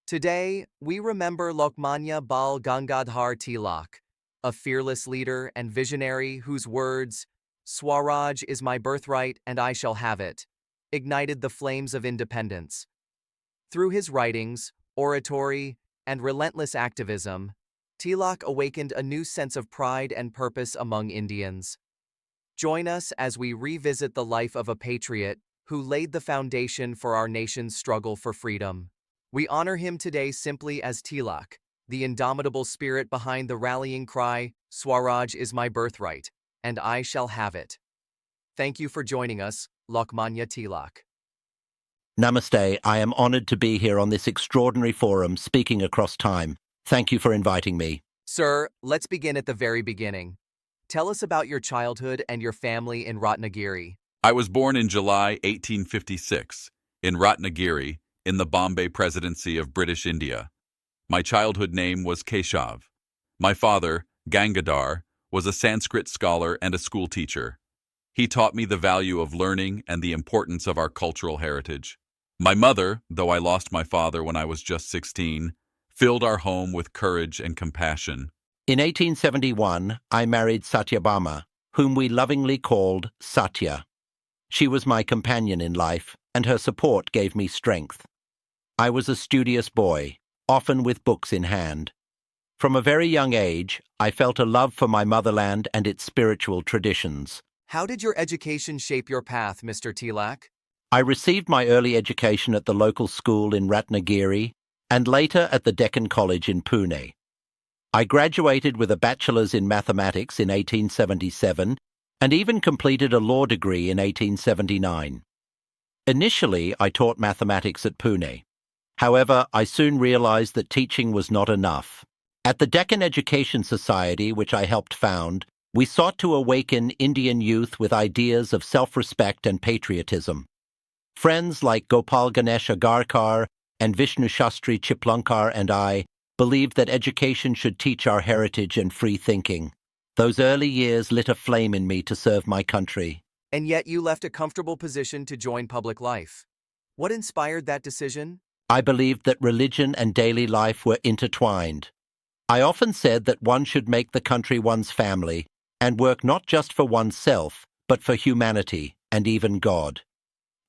Today, we remember Lokmanya Bal Gangadhar Tilak, a fearless leader and visionary whose words, "Swaraj is my birthright and I shall have it," ignited the flames of independence. Through his writings, oratory, and relentless activism, Tilak awakened a new sense of pride and purpose among Indians. Join us as we revisit the life of a patriot who laid the foundation for our nation's struggle for freedom. We honor him today simply as Tilak, the indomitable spirit behind the rallying cry, "Swaraj is my birthright, and I shall have it." Thank you for joining us, Lokmanya Tilak. Namaste, I am honored to be here on this extraordinary forum speaking across time. Thank you for inviting me. Sir, let's begin at the very beginning. Tell us about your childhood and your family in Ratnagiri. I was born in July 1856 in Ratnagiri in the Bombay Presidency of British India. My childhood name was Keshav. My father, Gangadhar, was a Sanskrit scholar and a school teacher. He taught me the value of learning and the importance of our cultural heritage. My mother, though I lost my father when I was just 16, filled our home with courage and compassion. In 1871, I married Satyabhama, whom we lovingly called Satya. She was my companion in life, and her support gave me strength. I was a studious boy, often with books in hand. From a very young age, I felt a love for my motherland and its spiritual traditions. How did your education shape your path, Mr. Tilak? I received my early education at the local school in Ratnagiri and later at the Deccan College in Pune. I graduated with a bachelor's in mathematics in 1877 and even completed a law degree in 1879. Initially, I taught mathematics at Pune. However, I soon realized that teaching was not enough. At the Deccan Education Society, which I helped found, we sought to awaken Indian youth with ideas of self-respect and patriotism. Friends like Gopal Ganesh Agarkar and Vishnu Shastri Chiplankar and I believed that education should teach our heritage and free thinking. Those early years lit a flame in me to serve my country. And yet you left a comfortable position to join public life. What inspired that decision? I believed that religion and daily life were intertwined. I often said that one should make the country one's family and work not just for oneself, but for humanity and even God.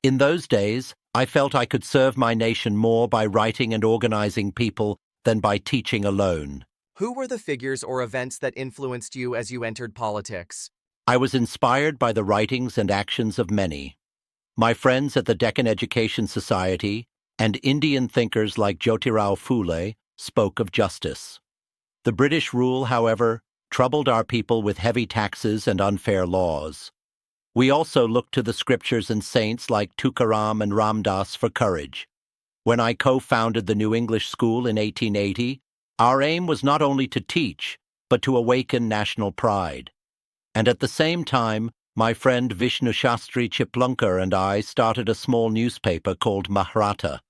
In those days, I felt I could serve my nation more by writing and organizing people than by teaching alone. Who were the figures or events that influenced you as you entered politics? I was inspired by the writings and actions of many. My friends at the Deccan Education Society and Indian thinkers like Jyotirao Phule spoke of justice. The British rule, however, troubled our people with heavy taxes and unfair laws. We also looked to the scriptures and saints like Tukaram and Ramdas for courage. When I co-founded the New English School in 1880, our aim was not only to teach, but to awaken national pride. And at the same time, my friend Vishnu Shastri Chiplankar and I started a small newspaper called Maharashtra.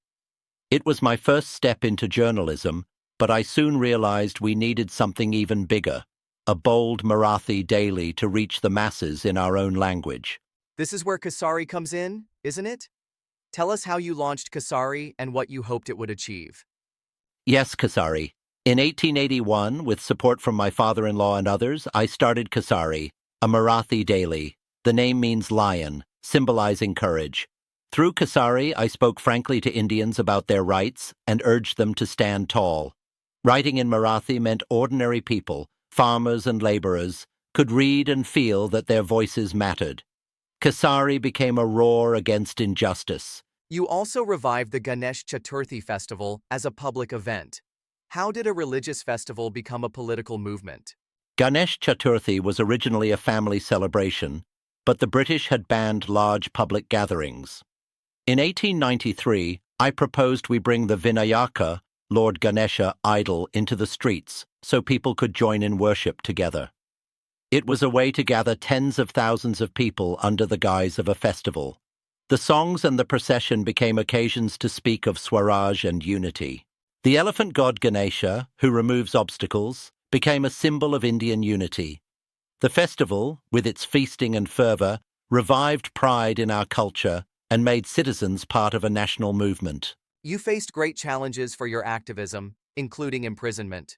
It was my first step into journalism, but I soon realized we needed something even bigger, a bold Marathi daily to reach the masses in our own language. This is where Kesari comes in, isn't it? Tell us how you launched Kesari and what you hoped it would achieve. Yes, Kesari. In 1881, with support from my father-in-law and others, I started Kesari, a Marathi daily. The name means lion, symbolizing courage. Through Kesari, I spoke frankly to Indians about their rights and urged them to stand tall. Writing in Marathi meant ordinary people, farmers and laborers, could read and feel that their voices mattered. Kesari became a roar against injustice. You also revived the Ganesh Chaturthi festival as a public event. How did a religious festival become a political movement? Ganesh Chaturthi was originally a family celebration, but the British had banned large public gatherings. In 1893, I proposed we bring the Vinayaka, Lord Ganesha idol, into the streets so people could join in worship together. It was a way to gather tens of thousands of people under the guise of a festival. The songs and the procession became occasions to speak of Swaraj and unity. The elephant god Ganesha, who removes obstacles, became a symbol of Indian unity. The festival, with its feasting and fervor, revived pride in our culture and made citizens part of a national movement. You faced great challenges for your activism, including imprisonment.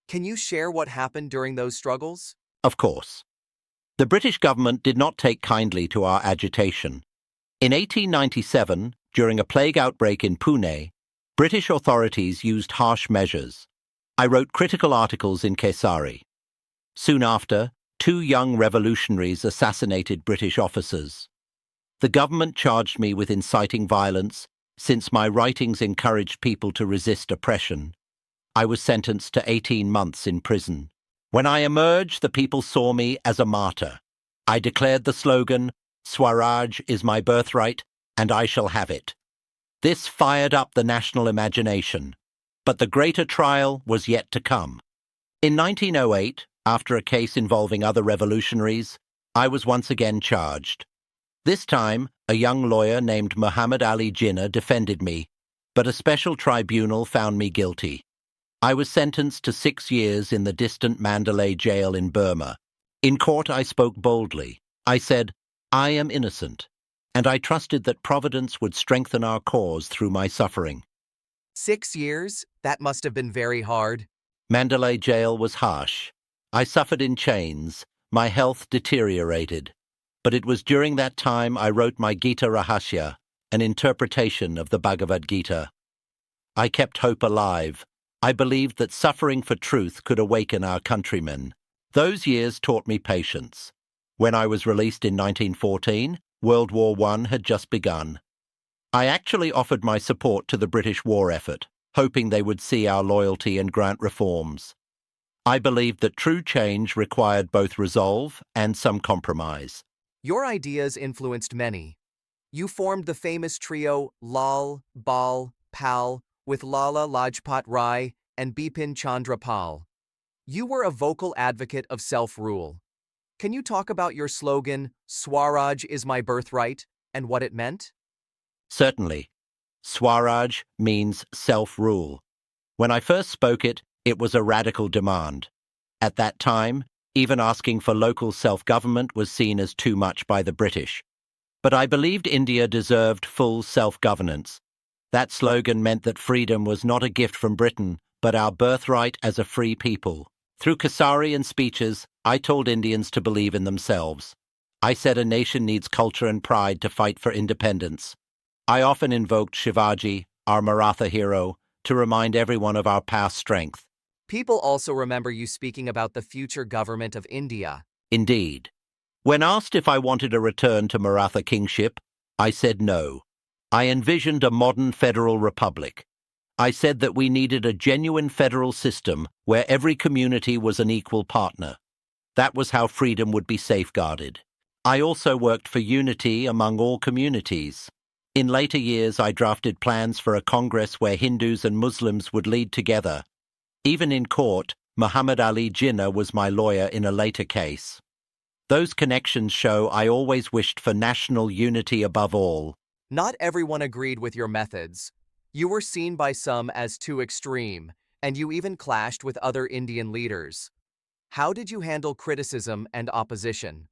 Can you share what happened during those struggles? Of course. The British government did not take kindly to our agitation. In 1897, during a plague outbreak in Pune, British authorities used harsh measures. I wrote critical articles in Kesari. Soon after, 2 young revolutionaries assassinated British officers. The government charged me with inciting violence, since my writings encouraged people to resist oppression. I was sentenced to 18 months in prison. When I emerged, the people saw me as a martyr. I declared the slogan, "Swaraj is my birthright, and I shall have it." This fired up the national imagination. But the greater trial was yet to come. In 1908, after a case involving other revolutionaries, I was once again charged. This time, a young lawyer named Muhammad Ali Jinnah defended me, but a special tribunal found me guilty. I was sentenced to 6 years in the distant Manderlay jail in Burma. In court, I spoke boldly. I said, "I am innocent," and I trusted that Providence would strengthen our cause through my suffering. 6 years? That must have been very hard. Manderlay jail was harsh. I suffered in chains. My health deteriorated. But it was during that time I wrote my Gita Rahasya, an interpretation of the Bhagavad Gita. I kept hope alive. I believed that suffering for truth could awaken our countrymen. Those years taught me patience. When I was released in 1914, World War I had just begun. I actually offered my support to the British war effort, hoping they would see our loyalty and grant reforms. I believed that true change required both resolve and some compromise. Your ideas influenced many. You formed the famous trio Lal, Bal, Pal with Lala Lajpat Rai and Bipin Chandra Pal. You were a vocal advocate of self-rule. Can you talk about your slogan, "Swaraj is my birthright," and what it meant? Certainly. Swaraj means self-rule. When I first spoke it, it was a radical demand. At that time, even asking for local self-government was seen as too much by the British. But I believed India deserved full self-governance. That slogan meant that freedom was not a gift from Britain, but our birthright as a free people. Through Kesari and speeches, I told Indians to believe in themselves. I said a nation needs culture and pride to fight for independence. I often invoked Shivaji, our Maratha hero, to remind everyone of our past strength. People also remember you speaking about the future government of India. Indeed. When asked if I wanted a return to Maratha kingship, I said no. I envisioned a modern federal republic. I said that we needed a genuine federal system where every community was an equal partner. That was how freedom would be safeguarded. I also worked for unity among all communities. In later years, I drafted plans for a Congress where Hindus and Muslims would lead together. Even in court, Muhammad Ali Jinnah was my lawyer in a later case. Those connections show I always wished for national unity above all. Not everyone agreed with your methods. You were seen by some as too extreme, and you even clashed with other Indian leaders. How did you handle criticism and opposition?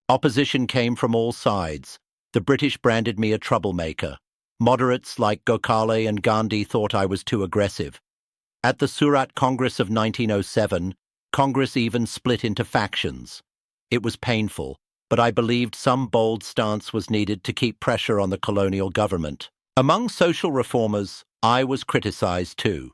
Opposition came from all sides. The British branded me a troublemaker. Moderates like Gokhale and Gandhi thought I was too aggressive. At the Surat Congress of 1907, Congress even split into factions. It was painful, but I believed some bold stance was needed to keep pressure on the colonial government. Among social reformers, I was criticized too.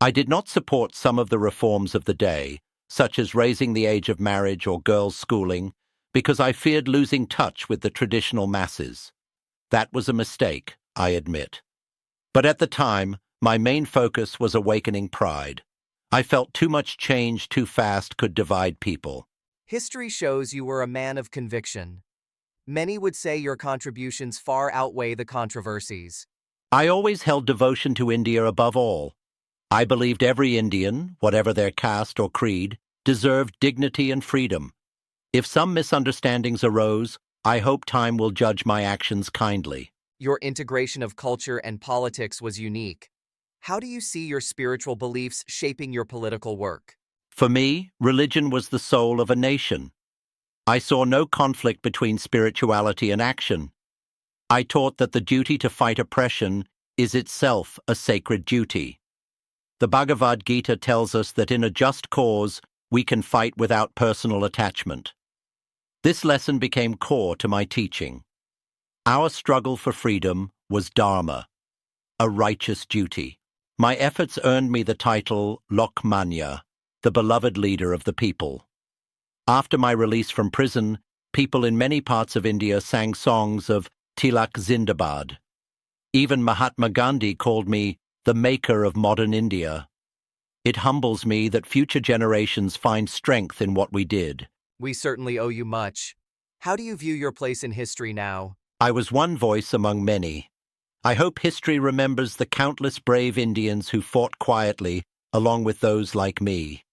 I did not support some of the reforms of the day, such as raising the age of marriage or girls' schooling, because I feared losing touch with the traditional masses. That was a mistake, I admit. But at the time, my main focus was awakening pride. I felt too much change too fast could divide people. History shows you were a man of conviction. Many would say your contributions far outweigh the controversies. I always held devotion to India above all. I believed every Indian, whatever their caste or creed, deserved dignity and freedom. If some misunderstandings arose, I hope time will judge my actions kindly. Your integration of culture and politics was unique. How do you see your spiritual beliefs shaping your political work? For me, religion was the soul of a nation. I saw no conflict between spirituality and action. I taught that the duty to fight oppression is itself a sacred duty. The Bhagavad Gita tells us that in a just cause, we can fight without personal attachment. This lesson became core to my teaching. Our struggle for freedom was dharma, a righteous duty. My efforts earned me the title Lokmanya, the beloved leader of the people. After my release from prison, people in many parts of India sang songs of Tilak Zindabad. Even Mahatma Gandhi called me the maker of modern India. It humbles me that future generations find strength in what we did. We certainly owe you much. How do you view your place in history now? I was one voice among many. I hope history remembers the countless brave Indians who fought quietly, along with those like me.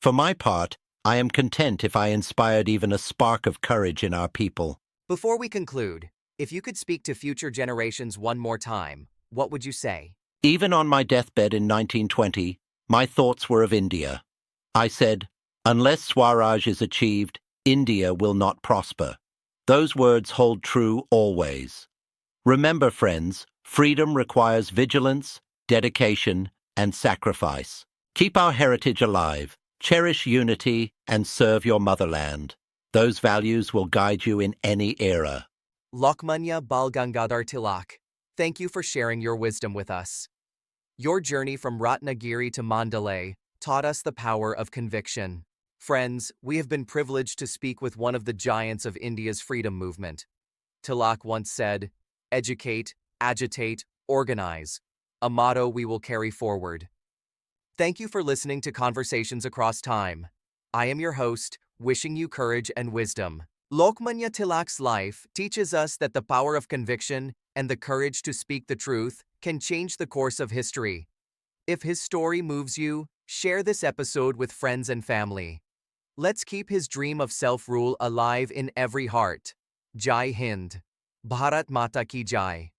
For my part, I am content if I inspired even a spark of courage in our people. Before we conclude, if you could speak to future generations one more time, what would you say? Even on my deathbed in 1920, my thoughts were of India. I said, unless Swaraj is achieved, India will not prosper. Those words hold true always. Remember, friends, freedom requires vigilance, dedication, and sacrifice. Keep our heritage alive, cherish unity, and serve your motherland. Those values will guide you in any era. Lokmanya Bal Gangadhar Tilak, thank you for sharing your wisdom with us. Your journey from Ratnagiri to Manderlay taught us the power of conviction. Friends, we have been privileged to speak with one of the giants of India's freedom movement. Tilak once said, "Educate, agitate, organize," a motto we will carry forward. Thank you for listening to Conversations Across Time. I am your host, wishing you courage and wisdom. Lokmanya Tilak's life teaches us that the power of conviction and the courage to speak the truth can change the course of history. If his story moves you, share this episode with friends and family. Let's keep his dream of self-rule alive in every heart. Jai Hind. Bharat Mata Ki Jai.